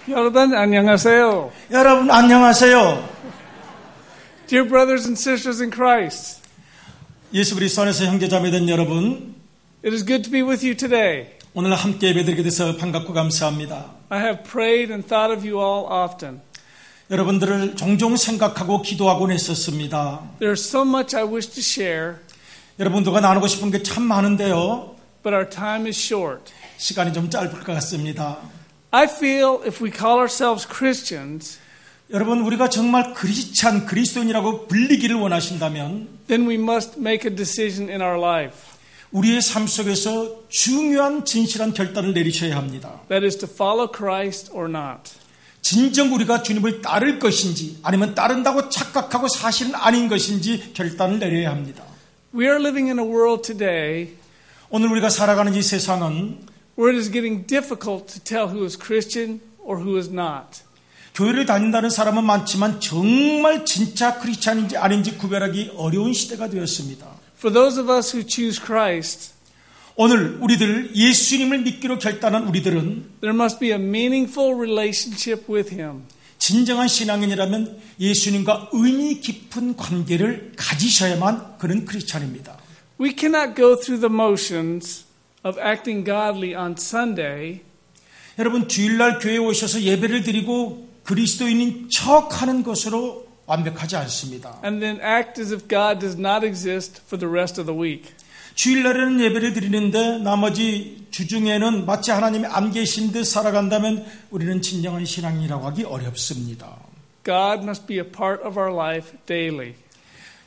여러분 안녕하세요. 여러분 안녕하세요. Dear brothers and sisters in Christ, 예수 그리스도 안에서 형제자매된 여러분, it is good to be with you today. 오늘 함께 예배드리게 돼서 반갑고 감사합니다. I have prayed and thought of you all often. 여러분들을 종종 생각하고 기도하곤 했었습니다. There is so much I wish to share, 여러분들과 나누고 싶은 게 참 많은데요. but our time is short. 시간이 좀 짧을 것 같습니다. I feel if we call ourselves Christians, 여러분, 우리가 정말 크리스찬, 그리스도인이라고 불리기를 원하신다면 then we must make a decision in our life. 우리의 삶 속에서 중요한 진실한 결단을 내리셔야 합니다. That is to follow Christ or not. 진정 우리가 주님을 따를 것인지 아니면 따른다고 착각하고 사실은 아닌 것인지 결단을 내려야 합니다. We are living in a world today 오늘 우리가 살아가는 이 세상은 where it is getting difficult to tell who is Christian or who is not. 교회를 다닌다는 사람은 많지만 정말 진짜 크리스찬인지 아닌지 구별하기 어려운 시대가 되었습니다. For those of us who choose Christ, 오늘 우리들 예수님을 믿기로 결단한 우리들은 there must be a meaningful relationship with Him. 진정한 신앙인이라면 예수님과 의미 깊은 관계를 가지셔야만 그런 크리스찬입니다. We cannot go through the motions of acting godly on Sunday 여러분, 주일날 교회에 오셔서 예배를 드리고 그리스도인인 척하는 것으로 완벽하지 않습니다. and then act as if God does not exist for the rest of the week. 주일날에는 예배를 드리는데 나머지 주중에는 마치 하나님이 안 계신 듯 살아간다면 우리는 진정한 신앙이라고 하기 어렵습니다. God must be a part of our life daily.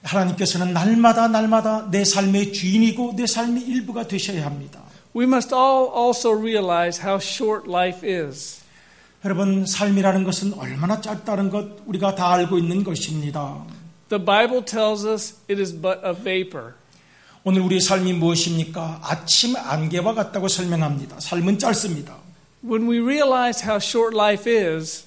하나님께서는 날마다 내 삶의 주인이고 내 삶의 일부가 되셔야 합니다. We must all also realize how short life is. 여러분, 삶이라는 것은 얼마나 짧다는 것 우리가 다 알고 있는 것입니다. The Bible tells us it is but a vapor. 오늘 우리의 삶이 무엇입니까? 아침 안개와 같다고 설명합니다. 삶은 짧습니다. When we realize how short life is,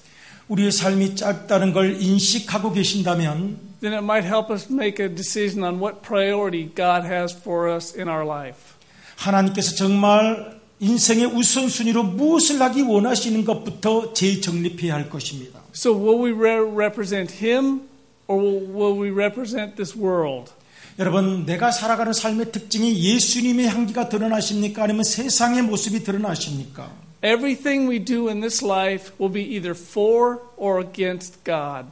우리의 삶이 짧다는 걸 인식하고 계신다면 then it might help us make a decision on what priority God has for us in our life. 하나님께서 정말 인생의 우선순위로 무엇을 하기 원하시는 것부터 재정립해야 할 것입니다. So will we represent Him or will we represent this world? 여러분, 내가 살아가는 삶의 특징이 예수님의 향기가 드러나십니까? 아니면 세상의 모습이 드러나십니까? Everything we do in this life will be either for or against God.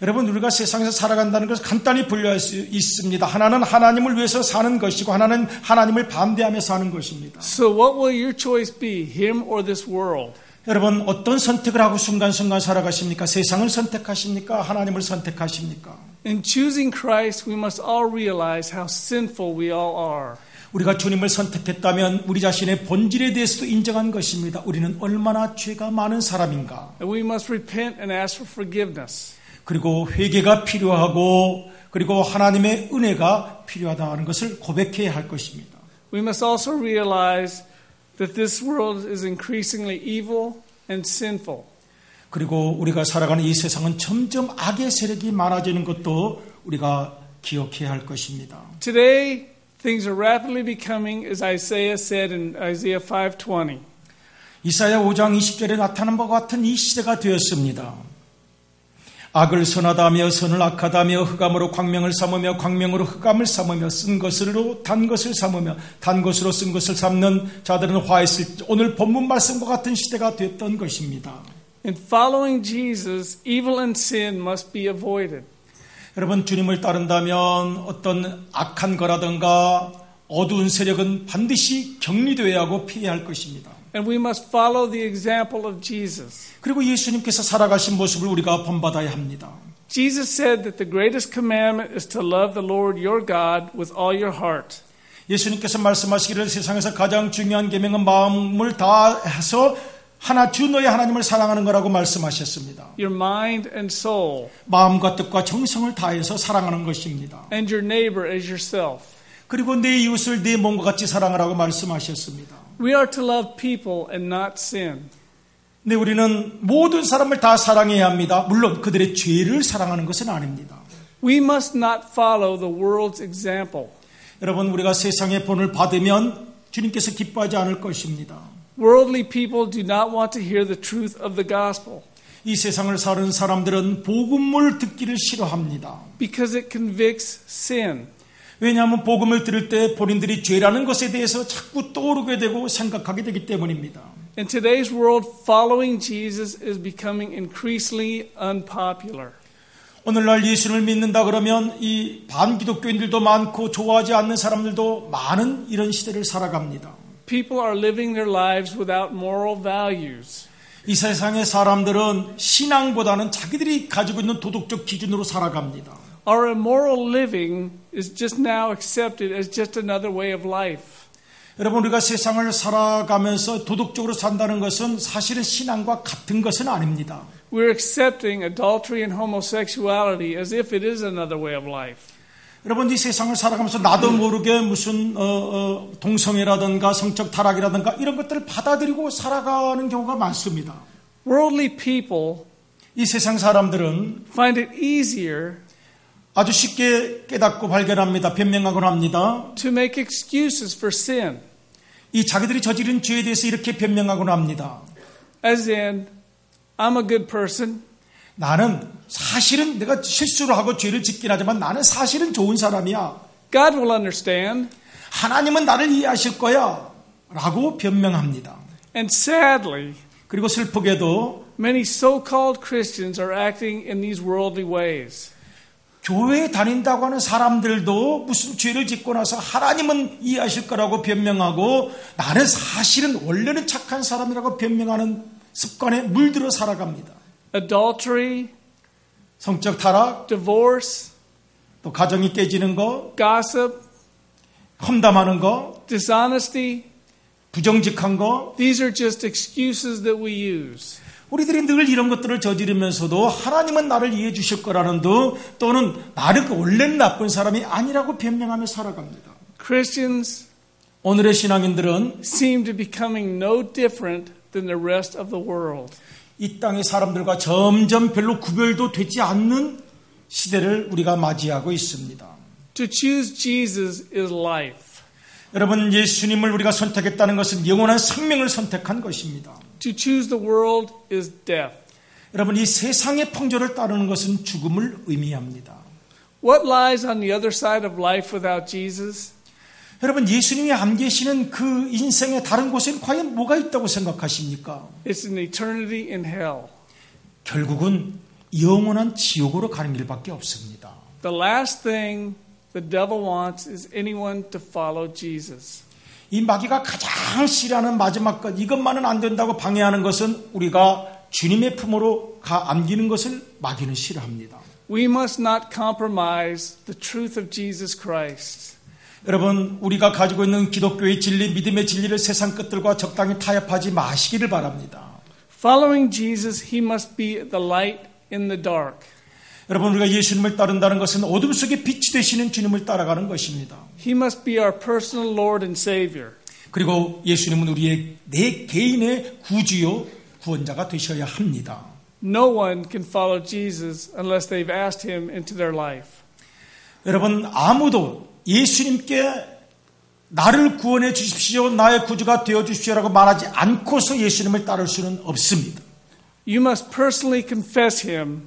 여러분, 우리가 세상에서 살아간다는 것을 간단히 분류할 수 있습니다. 하나는 하나님을 위해서 사는 것이고 하나는 하나님을 반대하며 사는 것입니다. So what will your choice be, Him or this world? 여러분, 어떤 선택을 하고 순간순간 살아가십니까? 세상을 선택하십니까? 하나님을 선택하십니까? In choosing Christ, we must all realize how sinful we all are. 우리가 주님을 선택했다면 우리 자신의 본질에 대해서도 인정한 것입니다. 우리는 얼마나 죄가 많은 사람인가. And we must repent and ask for forgiveness. 그리고 회개가 필요하고 그리고 하나님의 은혜가 필요하다는 것을 고백해야 할 것입니다. We must also realize that this world is increasingly evil and sinful. 그리고 우리가 살아가는 이 세상은 점점 악의 세력이 많아지는 것도 우리가 기억해야 할 것입니다. Today, things are rapidly becoming, as Isaiah said in Isaiah 5:20. 이사야 5장 20절에 나타난 바와 같은 이 시대가 되었습니다. 악을 선하다며 선을 악하다며 흑암으로 광명을 삼으며 광명으로 흑암을 삼으며 쓴 것으로 단 것을 삼으며 단 것으로 쓴 것을 삼는 자들은 화했을 오늘 본문 말씀과 같은 시대가 되었던 것입니다. In following Jesus, evil and sin must be avoided. 여러분, 주님을 따른다면 어떤 악한 거라든가 어두운 세력은 반드시 격리되어야 하고 피해야 할 것입니다. And we must follow the example of Jesus. 그리고 예수님께서 살아가신 모습을 우리가 본받아야 합니다. Jesus said that the greatest commandment is to love the Lord your God with all your heart. 예수님께서 말씀하시기를 세상에서 가장 중요한 계명은 마음을 다해서 하나 주 너의 하나님을 사랑하는 거라고 말씀하셨습니다. Your mind and soul. 마음과 뜻과 정성을 다해서 사랑하는 것입니다. And your neighbor as yourself. 그리고 내 이웃을 내 몸과 같이 사랑하라고 말씀하셨습니다. We are to love people and not sin. 네, 우리는 모든 사람을 다 사랑해야 합니다. 물론 그들의 죄를 사랑하는 것은 아닙니다. We must not follow the world's example. 여러분, 우리가 세상의 본을 받으면 주님께서 기뻐하지 않을 것입니다. Worldly people do not want to hear the truth of the gospel 이 세상을 사는 사람들은 복음을 듣기를 싫어합니다. because it convicts sin. 왜냐하면 복음을 들을 때 본인들이 죄라는 것에 대해서 자꾸 떠오르게 되고 생각하게 되기 때문입니다. In today's world, following Jesus is becoming increasingly unpopular. 오늘날 예수를 믿는다 그러면 이 반기독교인들도 많고 좋아하지 않는 사람들도 많은 이런 시대를 살아갑니다. People are living their lives without moral values. 이 세상의 사람들은 신앙보다는 자기들이 가지고 있는 도덕적 기준으로 살아갑니다. Our immoral living is just now accepted as just another way of life. 여러분 우리가 세상을 살아가면서 도덕적으로 산다는 것은 사실은 신앙과 같은 것은 아닙니다. We're accepting adultery and homosexuality as if it is another way of life. 여러분 이 세상을 살아가면서 나도 모르게 무슨 동성애라든가 성적 타락이라든가 이런 것들을 받아들이고 살아가는 경우가 많습니다. Worldly people 이 세상 사람들은 find it easier 아주 쉽게 깨닫고 발견합니다. 변명하곤 합니다. to make excuses for sin. 이 자기들이 저지른 죄에 대해서 이렇게 변명하곤 합니다. As in, I'm a good person. 나는 사실은 내가 실수를 하고 죄를 짓긴 하지만 나는 사실은 좋은 사람이야. God will understand. 하나님은 나를 이해하실 거야. 라고 변명합니다. And sadly, 그리고 슬프게도 many so-called Christians are acting in these worldly ways. 교회에 다닌다고 하는 사람들도 무슨 죄를 짓고 나서 하나님은 이해하실 거라고 변명하고 나는 사실은 원래는 착한 사람이라고 변명하는 습관에 물들어 살아갑니다. Adultery, 성적 타락, divorce, 또 가정이 깨지는 거, gossip, 험담하는 거, dishonesty. 부정직한 거. These are just excuses that we use. 우리들이 늘 이런 것들을 저지르면서도 하나님은 나를 이해해 주실 거라는 둥 또는 나를 원래는 나쁜 사람이 아니라고 변명하며 살아갑니다. Christians 오늘의 신앙인들은 seem to be becoming no different than the rest of the world. 이 땅의 사람들과 점점 별로 구별도 되지 않는 시대를 우리가 맞이하고 있습니다. To choose Jesus is life. 여러분 예수님을 우리가 선택했다는 것은 영원한 생명을 선택한 것입니다. To choose the world is death. 여러분 이 세상의 풍조를 따르는 것은 죽음을 의미합니다. What lies on the other side of life without Jesus? 여러분 예수님이 안 계시는 그 인생의 다른 곳에는 과연 뭐가 있다고 생각하십니까? It's an eternity in hell. 결국은 영원한 지옥으로 가는 길밖에 없습니다. The last thing the devil wants is anyone to follow Jesus. 이 마귀가 가장 싫어하는 마지막 것, 이것만은 안 된다고 방해하는 것은 우리가 주님의 품으로 안기는 것을 마귀는 싫어합니다. We must not compromise the truth of Jesus Christ. 여러분 우리가 가지고 있는 기독교의 진리, 믿음의 진리를 세상 것들과 적당히 타협하지 마시기를 바랍니다. Following Jesus, he must be the light in the dark. 여러분 우리가 예수님을 따른다는 것은 어둠 속에 빛이 되시는 주님을 따라가는 것입니다. He must be our personal Lord and Savior. 그리고 예수님은 우리의 내 개인의 구주요 구원자가 되셔야 합니다. No one can follow Jesus unless they've asked him into their life. 여러분 아무도 예수님께 나를 구원해 주십시오, 나의 구주가 되어 주십시오라고 말하지 않고서 예수님을 따를 수는 없습니다. You must personally confess him.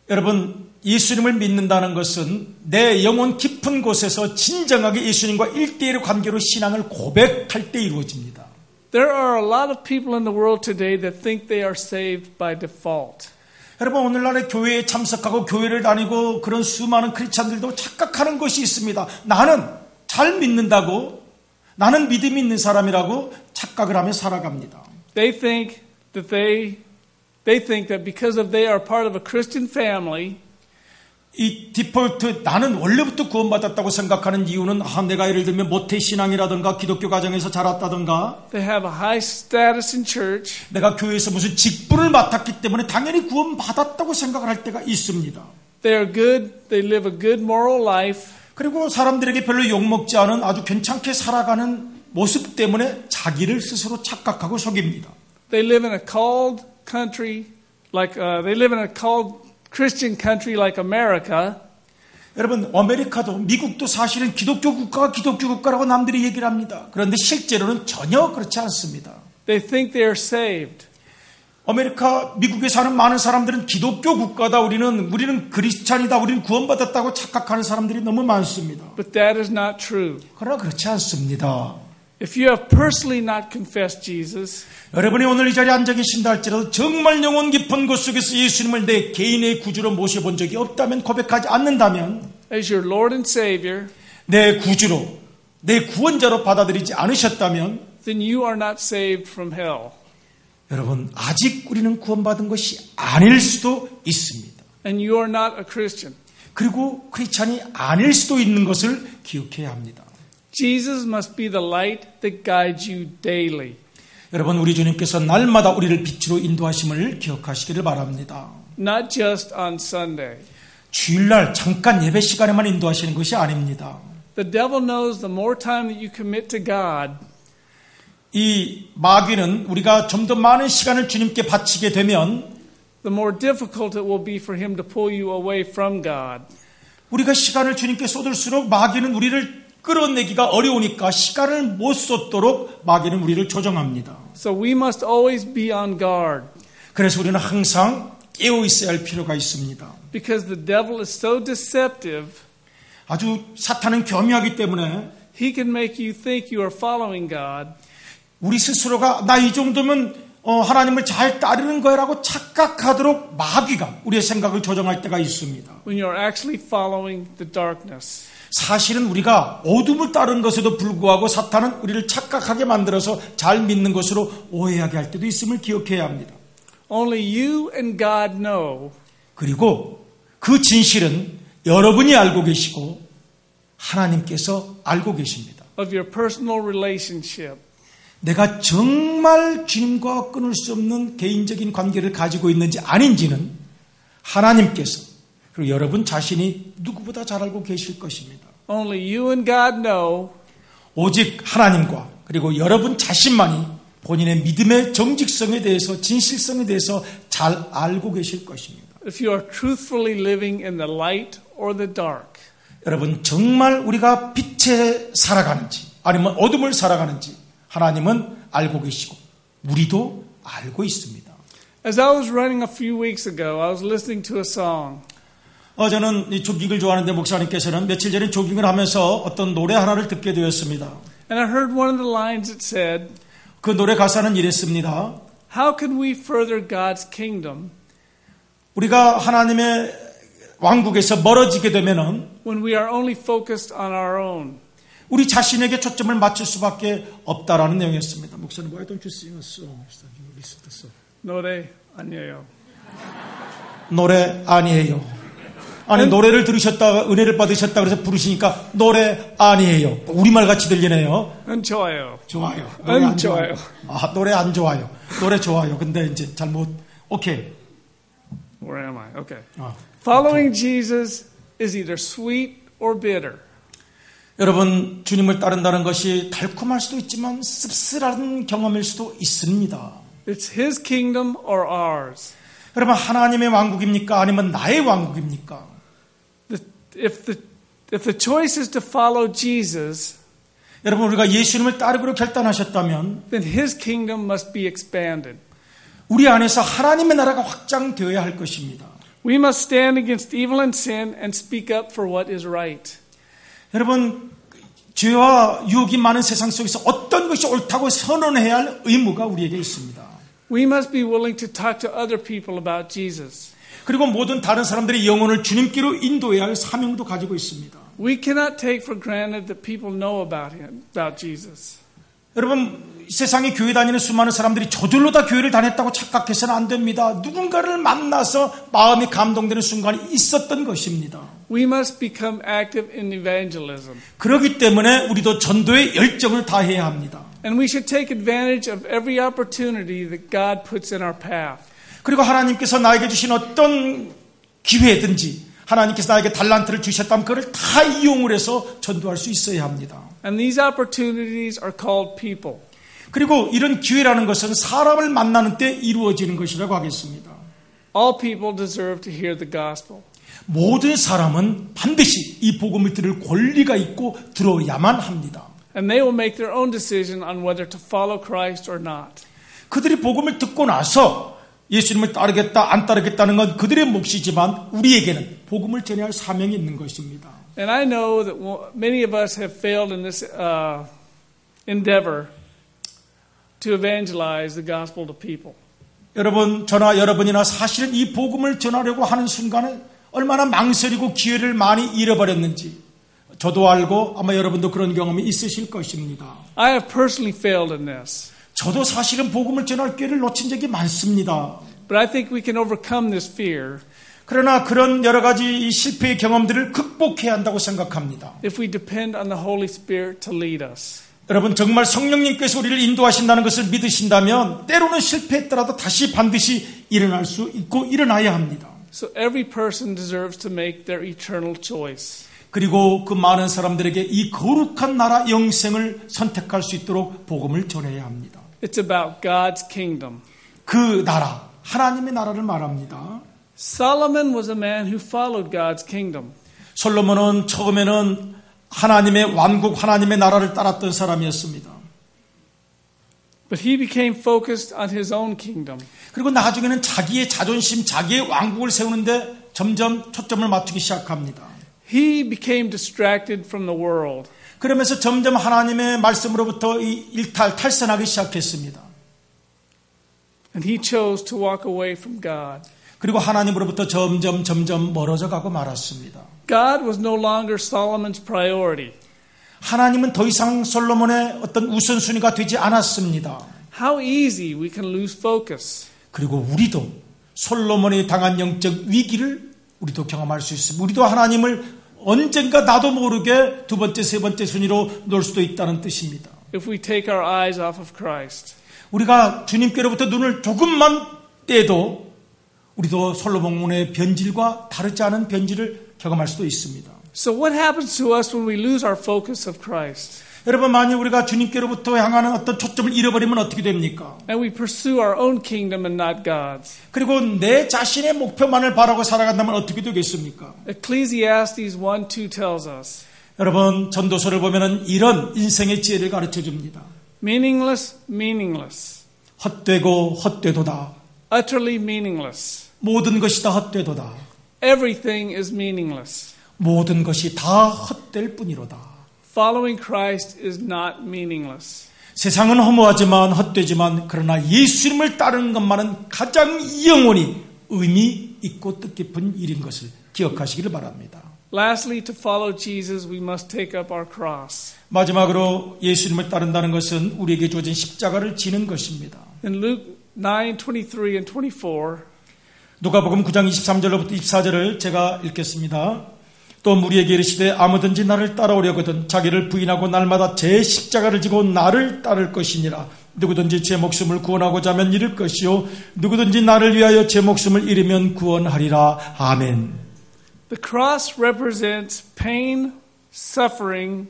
여러분 예수님을 믿는다는 것은 내 영혼 깊은 곳에서 진정하게 예수님과 1대1의 관계로 신앙을 고백할 때 이루어집니다. There are a lot of people in the world today that think they are saved by default. 여러분 오늘날의 교회에 참석하고 교회를 다니고 그런 수많은 크리스찬들도 착각하는 것이 있습니다. 나는 잘 믿는다고, 나는 믿음이 있는 사람이라고 착각을 하며 살아갑니다. They think that because of they are part of a Christian family, 이 디폴트 나는 원래부터 구원받았다고 생각하는 이유는 내가 예를 들면 모태신앙이라든가 기독교 가정에서 자랐다든가 they have a high status in church, 내가 교회에서 무슨 직분을 맡았기 때문에 당연히 구원받았다고 생각을 할 때가 있습니다. they are good, they live a good moral life, 그리고 사람들에게 별로 욕먹지 않은 아주 괜찮게 살아가는 모습 때문에 자기를 스스로 착각하고 속입니다. they live in a called country they live in a called Christian country like America. 여러분, 아메리카도, 미국도 사실은 기독교 국가라고 남들이 얘기를 합니다. 그런데 실제로는 전혀 그렇지 않습니다. They think they are saved. 미국에 사는 많은 사람들은 기독교 국가다, 우리는 크리스찬이다, 우리는 구원받았다고 착각하는 사람들이 너무 많습니다. But that is not true. 그러나 그렇지 않습니다. If you have personally not confessed Jesus, 여러분이 오늘 이 자리에 앉아 계신다 할지라도 정말 영혼 깊은 곳 속에서 예수님을 내 개인의 구주로 모셔본 적이 없다면, 고백하지 않는다면, as your Lord and Savior, 내 구주로, 내 구원자로 받아들이지 않으셨다면, then you are not saved from hell. 여러분, 아직 우리는 구원받은 것이 아닐 수도 있습니다. And you are not a Christian. 그리고 크리스찬이 아닐 수도 있는 것을 기억해야 합니다. Jesus must be the light that guides you daily. 여러분, 우리 주님께서 날마다 우리를 빛으로 인도하심을 기억하시기를 바랍니다. Not just on Sunday. 주일날 잠깐 예배 시간에만 인도하시는 것이 아닙니다. The devil knows the more time that you commit to God, 이 마귀는 우리가 좀 더 많은 시간을 주님께 바치게 되면 the more difficult it will be for him to pull you away from God. 우리가 시간을 주님께 쏟을수록 마귀는 우리를 끌어내기가 어려우니까 시간을 못 쏟도록 마귀는 우리를 조정합니다. So we must always be on guard. 그래서 우리는 항상 깨어 있어야 할 필요가 있습니다. Because the devil is so deceptive, 아주 사탄은 교묘하기 때문에 he can make you think you are following God. 우리 스스로가 나 이 정도면 하나님을 잘 따르는 거라고 착각하도록 마귀가 우리의 생각을 조정할 때가 있습니다. When you are actually following the darkness. 사실은 우리가 어둠을 따르는 것에도 불구하고 사탄은 우리를 착각하게 만들어서 잘 믿는 것으로 오해하게 할 때도 있음을 기억해야 합니다. Only you and God know. 그리고 그 진실은 여러분이 알고 계시고 하나님께서 알고 계십니다. Of your personal relationship. 내가 정말 주님과 끊을 수 없는 개인적인 관계를 가지고 있는지 아닌지는 하나님께서 그리고 여러분 자신이 누구보다 잘 알고 계실 것입니다. Only you and God know. 오직 하나님과 그리고 여러분 자신만이 본인의 믿음의 정직성에 대해서 진실성에 대해서 잘 알고 계실 것입니다. If you are truthfully living in the light or the dark. 여러분 정말 우리가 빛에 살아가는지 아니면 어둠을 살아가는지 하나님은 알고 계시고 우리도 알고 있습니다. As I was running a few weeks ago, I was listening to a song. 저는 이 조깅을 좋아하는데 목사님께서는 며칠 전에 조깅을 하면서 어떤 노래 하나를 듣게 되었습니다. And I heard one of the lines that said, 그 노래 가사는 이랬습니다. How can we further God's kingdom 우리가 하나님의 왕국에서 멀어지게 되면은 when we are only focused on our own? 우리 자신에게 초점을 맞출 수밖에 없다라는 내용이었습니다. 목사님, why don't you sing a song? Listen to the song. 노래 아니에요. 노래 아니에요. 아니 노래를 들으셨다가 은혜를 받으셨다 그래서 부르시니까 노래 아니에요. 우리말 같이 들리네요. 좋아요. 좋아요. 노래 안 좋아요. 아, 노래 안 좋아요. 노래 좋아요. 근데 이제 잘못. 오케이. Where am I? Okay. Following Jesus is either sweet or bitter. 여러분, 주님을 따른다는 것이 달콤할 수도 있지만 씁쓸한 경험일 수도 있습니다. It's His kingdom or ours. 여러분, 하나님의 왕국입니까? 아니면 나의 왕국입니까? If the choice is to follow Jesus, 여러분, 우리가 예수님을 따르기로 결단하셨다면 then His kingdom must be expanded. 우리 안에서 하나님의 나라가 확장되어야 할 것입니다. We must stand against evil and sin and speak up for what is right. 여러분, 죄와 유혹이 많은 세상 속에서 어떤 것이 옳다고 선언해야 할 의무가 우리에게 있습니다. We must be willing to talk to other people about Jesus. 그리고 모든 다른 사람들의 영혼을 주님께로 인도해야 할 사명도 가지고 있습니다. We cannot take for granted that people know about Jesus. 여러분, 세상에 교회 다니는 수많은 사람들이 저절로 다 교회를 다녔다고 착각해서는 안 됩니다. 누군가를 만나서 마음이 감동되는 순간이 있었던 것입니다. We must become active in evangelism. 그렇기 때문에 우리도 전도의 열정을 다해야 합니다. And we should take advantage of every opportunity that God puts in our path. 그리고 하나님께서 나에게 주신 어떤 기회든지 하나님께서 나에게 달란트를 주셨다면 그걸 다 이용을 해서 전도할 수 있어야 합니다. And these opportunities are called people. 그리고 이런 기회라는 것은 사람을 만나는 때 이루어지는 것이라고 하겠습니다. All people deserve to hear the gospel. 모든 사람은 반드시 이 복음을 들을 권리가 있고 들어야만 합니다. And they will make their own decision on whether to follow Christ or not. 그들이 복음을 듣고 나서 예수님을 따르겠다 안 따르겠다는 건 그들의 몫이지만 우리에게는 복음을 전해야 할 사명이 있는 것입니다. And I know that many of us have failed in this endeavor to evangelize the gospel to people. 여러분, 저나 여러분이나 사실은 이 복음을 전하려고 하는 순간에 얼마나 망설이고 기회를 많이 잃어버렸는지 저도 알고 아마 여러분도 그런 경험이 있으실 것입니다. I have personally failed in this. 저도 사실은 복음을 전할 기회를 놓친 적이 많습니다. But I think we can overcome this fear. 그러나 그런 여러 가지 실패의 경험들을 극복해야 한다고 생각합니다. If we depend on the Holy Spirit to lead us. 여러분 정말 성령님께서 우리를 인도하신다는 것을 믿으신다면 때로는 실패했더라도 다시 반드시 일어날 수 있고 일어나야 합니다. So every person deserves to make their eternal choice. 그리고 그 많은 사람들에게 이 거룩한 나라 영생을 선택할 수 있도록 복음을 전해야 합니다. It's about God's kingdom. 그 나라, 하나님의 나라를 말합니다. Solomon was a man who followed God's kingdom. 솔로몬은 처음에는 하나님의 왕국, 하나님의 나라를 따랐던 사람이었습니다. But he became focused on his own kingdom. 그리고 나중에는 자기의 자존심, 자기의 왕국을 세우는데 점점 초점을 맞추기 시작합니다. He became distracted from the world. 그러면서 점점 하나님의 말씀으로부터 탈선하기 시작했습니다. And he chose to walk away from God. 그리고 하나님으로부터 점점 멀어져 가고 말았습니다. God was no longer Solomon's priority. 하나님은 더 이상 솔로몬의 어떤 우선순위가 되지 않았습니다. How easy we can lose focus. 그리고 우리도 솔로몬이 당한 영적 위기를 우리도 경험할 수 있습니다. 우리도 하나님을 언젠가 나도 모르게 두 번째, 세 번째 순위로 놓을 수도 있다는 뜻입니다. If we take our eyes off of Christ. 우리가 주님께로부터 눈을 조금만 떼도 우리도 솔로몬의 변질과 다르지 않은 변질을 경험할 수도 있습니다. So what happens to us when we lose our focus of Christ? 여러분, 만약 우리가 주님께로부터 향하는 어떤 초점을 잃어버리면 어떻게 됩니까? And we pursue our own kingdom and not God's. 그리고 내 자신의 목표만을 바라고 살아간다면 어떻게 되겠습니까? Ecclesiastes 1:2 tells us. 여러분, 전도서를 보면은 이런 인생의 지혜를 가르쳐 줍니다. Meaningless, meaningless. 헛되고 헛되도다. Utterly meaningless. 모든 것이 다 헛되도다. Everything is meaningless. 모든 것이 다 헛될 뿐이로다. Following Christ is not meaningless. 세상은 허무하지만 헛되지만 그러나 예수님을 따르는 것만은 가장 영원히 의미 있고 뜻깊은 일인 것을 기억하시기를 바랍니다. Lastly, to follow Jesus, we must take up our cross. 마지막으로 예수님을 따른다는 것은 우리에게 주어진 십자가를 지는 것입니다. In Luke 9:23 and 24, 누가복음 9장 23절로부터 24절을 제가 읽겠습니다. 또 무리에게 이르시되 아무든지 나를 따라오려거든 자기를 부인하고 날마다 제 십자가를 지고 나를 따를 것이니라. 누구든지 제 목숨을 구원하고자 하면 잃을 것이요 누구든지 나를 위하여 제 목숨을 잃으면 구원하리라. 아멘. The cross represents pain, suffering,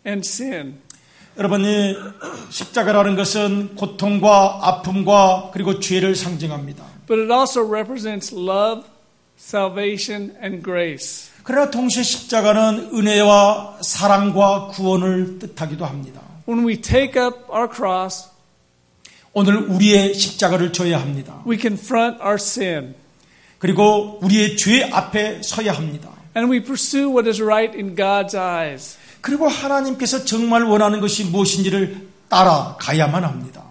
and sin. 여러분, 이 십자가라는 것은 고통과 아픔과 그리고 죄를 상징합니다. But it also represents love, salvation, and grace. 그러나 동시에 십자가는 은혜와 사랑과 구원을 뜻하기도 합니다. When we take up our cross, 오늘 우리의 십자가를 져야 합니다. we confront our sin. 그리고 우리의 죄 앞에 서야 합니다. And we pursue what is right in God's eyes. 그리고 하나님께서 정말 원하는 것이 무엇인지를 따라가야만 합니다.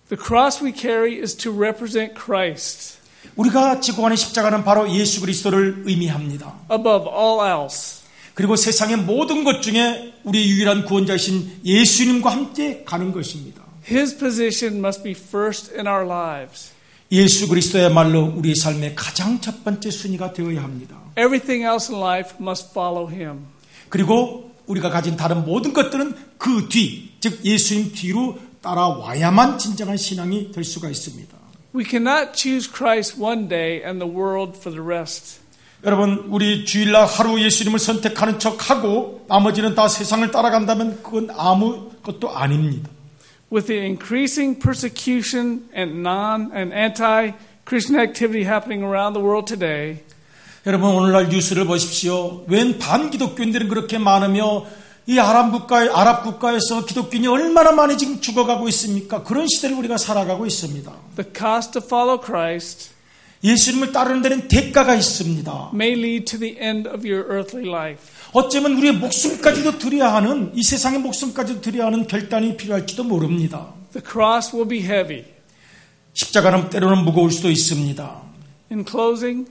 The cross we carry is to represent Christ. 우리가 지고 가는 십자가는 바로 예수 그리스도를 의미합니다. Above all else. 그리고 세상의 모든 것 중에 우리의 유일한 구원자이신 예수님과 함께 가는 것입니다. His position must be first in our lives. 예수 그리스도야말로 우리의 삶의 가장 첫 번째 순위가 되어야 합니다. Everything else in life must follow him. 그리고 우리가 가진 다른 모든 것들은 그 뒤, 즉 예수님 뒤로 따라와야만 진정한 신앙이 될 수가 있습니다. We cannot choose Christ one day and the world for the rest. 여러분, 우리 주일날 하루 예수님을 선택하는 척하고 나머지는 다 세상을 따라간다면 그건 아무것도 아닙니다. With the increasing persecution and anti-Christian activity happening around the world today, 여러분 오늘날 뉴스를 보십시오. 웬 반기독교인들은 그렇게 많으며 이 아랍 국가에서 기독교인이 얼마나 많이 지금 죽어가고 있습니까? 그런 시대를 우리가 살아가고 있습니다. The cost to follow Christ 예수님을 따르는 데는 대가가 있습니다. may lead to the end of your earthly life. 어쩌면 우리의 목숨까지도 드려야 하는, 이 세상의 목숨까지도 드려야 하는 결단이 필요할지도 모릅니다. The cross will be heavy. 십자가는 때로는 무거울 수도 있습니다. In closing,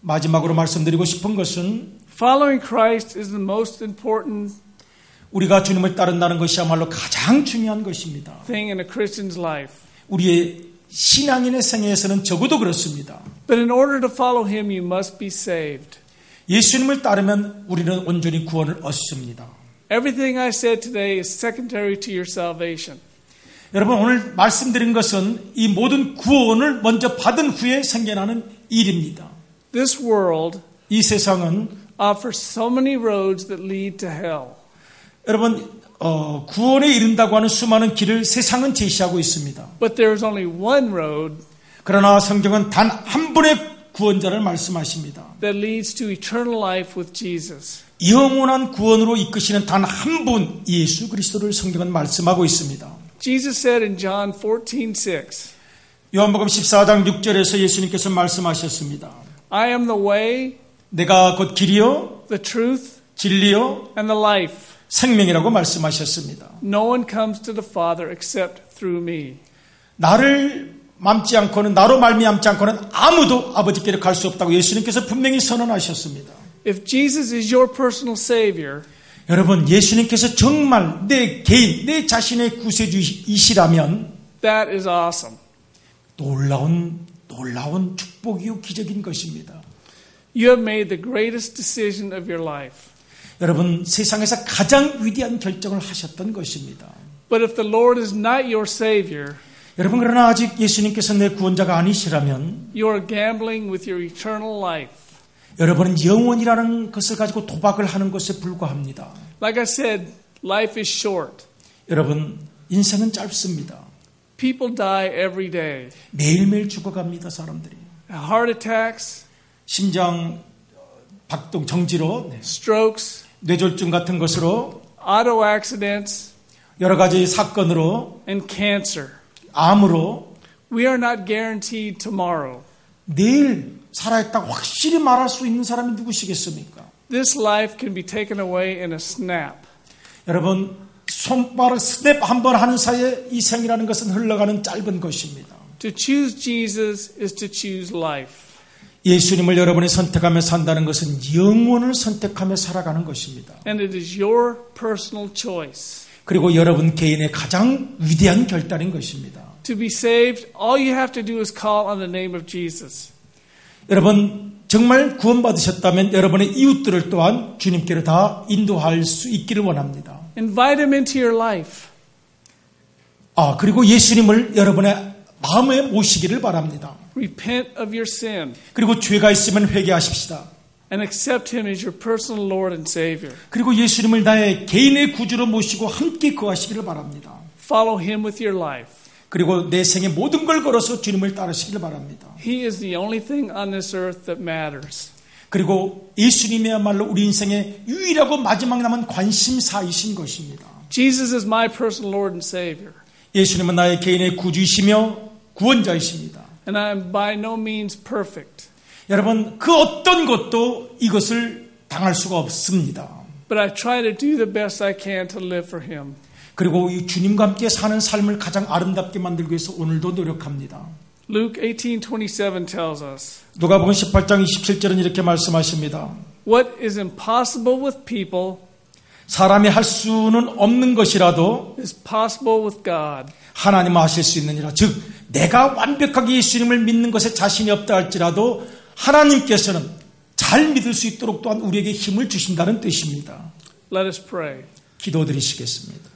마지막으로 말씀드리고 싶은 것은 following Christ is the most important 우리가 주님을 따른다는 것이야말로 가장 중요한 것입니다. thing in a Christian's life. 우리의 신앙인의 생애에서는 적어도 그렇습니다. But in order to follow him, you must be saved. 예수님을 따르면 우리는 온전히 구원을 얻습니다. Everything I said today is secondary to your salvation. 여러분 오늘 말씀드린 것은 이 모든 구원을 먼저 받은 후에 생겨나는 일입니다. This world 이 세상은 offers so many roads that lead to hell. 여러분 구원에 이른다고 하는 수많은 길을 세상은 제시하고 있습니다. But there is only one road 그러나 성경은 단 한 분의 구원자를 말씀하십니다. that leads to eternal life with Jesus. 영원한 구원으로 이끄시는 단 한 분 예수 그리스도를 성경은 말씀하고 있습니다. Jesus said in John 14:6, 요한복음 14장 6절에서 예수님께서 말씀하셨습니다. I am the way, 내가 곧 길이요 the truth, 진리요 and the life. 생명이라고 말씀하셨습니다. No one comes to the Father except through me. 나를 맘지 않고는 나로 말미암지 않고는 아무도 아버지께로 갈 수 없다고 예수님께서 분명히 선언하셨습니다. If Jesus is your personal Savior, 여러분 예수님께서 정말 내 개인 내 자신의 구세주이시라면 that is awesome. 놀라운 축복이요 기적인 것입니다. You have made the greatest decision of your life. 여러분 세상에서 가장 위대한 결정을 하셨던 것입니다. But if the Lord is not your Savior, 여러분 그러나 아직 예수님께서 내 구원자가 아니시라면 you are gambling with your eternal life. 여러분은 영원이라는 것을 가지고 도박을 하는 것에 불과합니다. Like I said, life is short. 여러분 인생은 짧습니다. People die every day. 매일매일 죽어갑니다. 사람들이. Heart attacks, 심장 박동 정지로 strokes, 뇌졸중 같은 것으로 auto accidents, 여러 가지 사건으로 and cancer. 암으로 We are not guaranteed tomorrow. 내일 살아있다고 확실히 말할 수 있는 사람이 누구시겠습니까? This life can be taken away in a snap. 여러분 손바닥 스냅 한번 하는 사이에 이 생이라는 것은 흘러가는 짧은 것입니다. To choose Jesus is to choose life. 예수님을 여러분이 선택하며 산다는 것은 영혼을 선택하며 살아가는 것입니다. And it is your personal choice. 그리고 여러분 개인의 가장 위대한 결단인 것입니다. To be saved, all you have to do is call on the name of Jesus. 여러분 정말 구원받으셨다면 여러분의 이웃들을 또한 주님께로 다 인도할 수 있기를 원합니다. Invite him into your life. 그리고 예수님을 여러분의 마음에 모시기를 바랍니다. Repent of your sin 그리고 죄가 있으면 회개하십시다. and accept him as your personal Lord and Savior. 그리고 예수님을 나의 개인의 구주로 모시고 함께 거하시기를 바랍니다. Follow him with your life. 그리고 내 생의 모든 걸 걸어서 주님을 따르시기를 바랍니다. He is the only thing on this earth that matters. 그리고 예수님이야말로 우리 인생의 유일하고 마지막 남은 관심사이신 것입니다. Jesus is my personal Lord and Savior. 예수님은 나의 개인의 구주이시며 구원자이십니다. And I am by no means perfect. 여러분 그 어떤 것도 이것을 당할 수가 없습니다. But I try to do the best I can to live for him. 그리고 이 주님과 함께 사는 삶을 가장 아름답게 만들기 위해서 오늘도 노력합니다. Luke 18:27 tells us, 누가복음 18장 27절은 이렇게 말씀하십니다. What is impossible with people 사람이 할 수는 없는 것이라도 is possible with God. 하나님은 하실 수 있느니라. 즉 내가 완벽하게 예수님을 믿는 것에 자신이 없다 할지라도 하나님께서는 잘 믿을 수 있도록 또한 우리에게 힘을 주신다는 뜻입니다. Let us pray. 기도드리시겠습니다.